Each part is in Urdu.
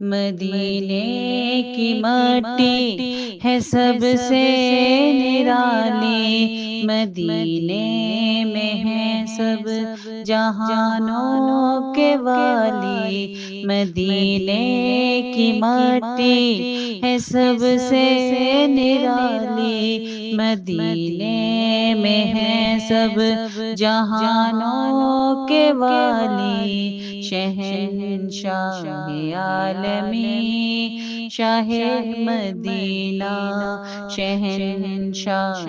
مدینے کی مٹی ہے سب سے نرالی، مدینے میں ہے سب جہانوں کے والی، مدینے کی مٹی ہے سب سے نرالی، مدینے میں ہے سب جہانوں کے والی، شہنشاہ عالمی شاہ مدینہ، شہنشاہ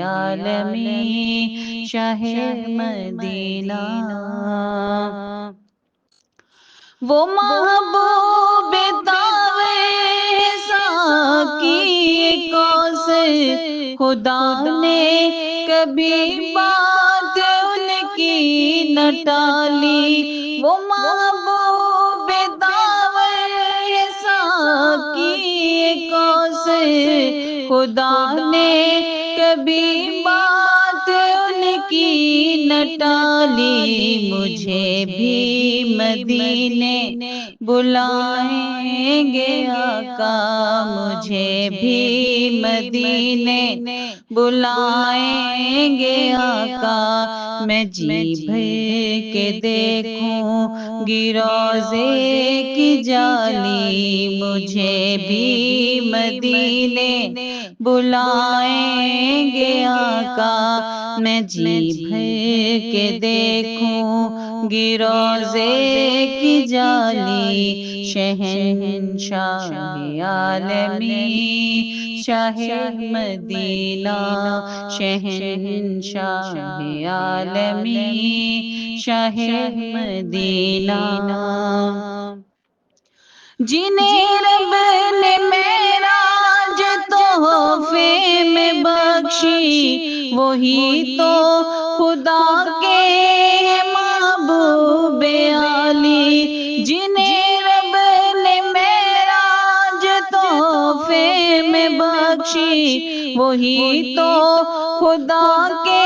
عالمی شاہ مدینہ، وہ محبوب دعوے ساقی کوثر، خدا نے کبھی بات ان کی نہ ٹالی، وہ محبوب دعوے ساقی کوثر، خدا نے کبھی بات ان کی نہ ٹالی، مجھے بھی مدینے بلائیں گے آقا، مجھے بھی مدینے بلائیں گے آقا، میں جی بھر کے دیکھوں گی روضے کی جالی، مجھے بھی مدینے بلائیں گے آقا، میں جی بھر کے دیکھوں گی روضے کی جالی، شہنشاہ عالمی شاہ مدینہ، شہنشاہ عالمی شاہ مدینہ، جنہیں رب نے معراج تحفے میں بخشی، وہی تو خدا کے محبوب عالی، جنہیں رب نے معراج تحفے میں بخشی، وہی تو خدا کے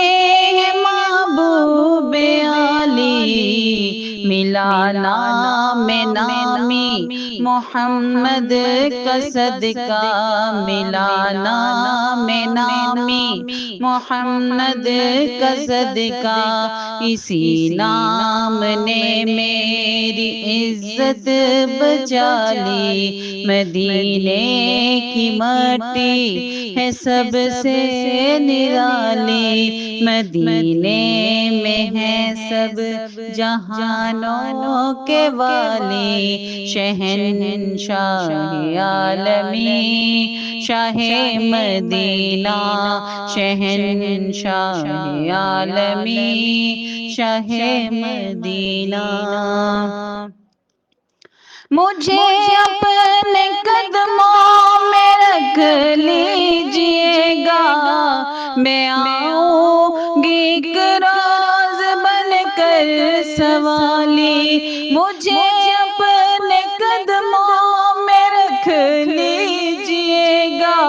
محبوب عالی، ملا نام نامی محمد کا صدقہ، ملا نام نامی محمد کا صدقہ، اسی نام نے میری عزت بچا لی، مدینے کی مٹی ہے سب سے نرالی، مدینے میں ہے سب جہانوں کے والی، شہنشاہ عالمی شاہ مدینہ، شہنشاہ عالمی شاہ مدینہ، مجھے اپنے قدموں میں رکھ لیجئے گا، میں آؤں گی ایک روز بن کر سوالی، مجھے اپنے قدموں میں رکھ لیجئے گا،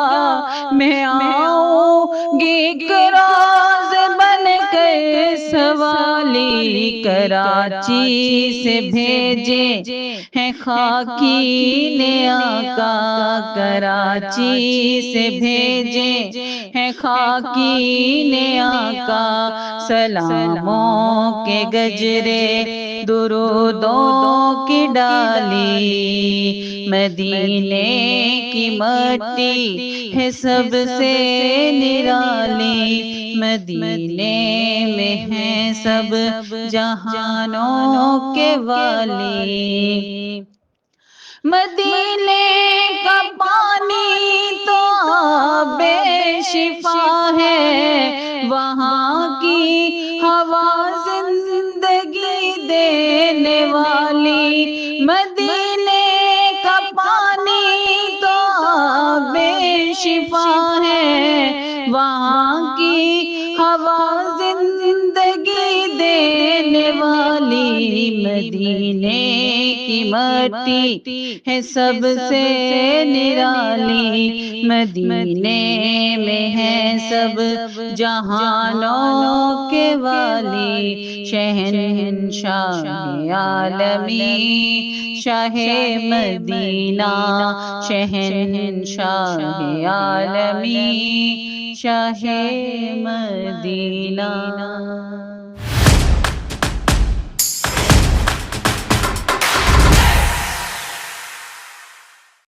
میں آؤں گی ایک روز بن کر سوالی، کراچی سے بھیجے ہیں خاکی نے آقا، کراچی سے بھیجے ہیں خاکی نے آقا، سلاموں کے گجرے درودوں کی ڈالی، مدینے کی مٹی ہے سب سے نرالی، مدینے میں ہے سب جہانوں کے والی، مدینے کا پانی تو آب شفا ہے، وہاں کی ہوا زندگی دینے والی، مدینے کا پانی تو آب شفا ہے، وہاں کی ہوا زندگی دینے والی، مدینے کی مٹی ہے سب سے نرالی، مدینے میں ہے سب جہانوں کے والی، شہنشاہ عالمی شاہ مدینہ، شہنشاہ عالمی شاہ مدینہ۔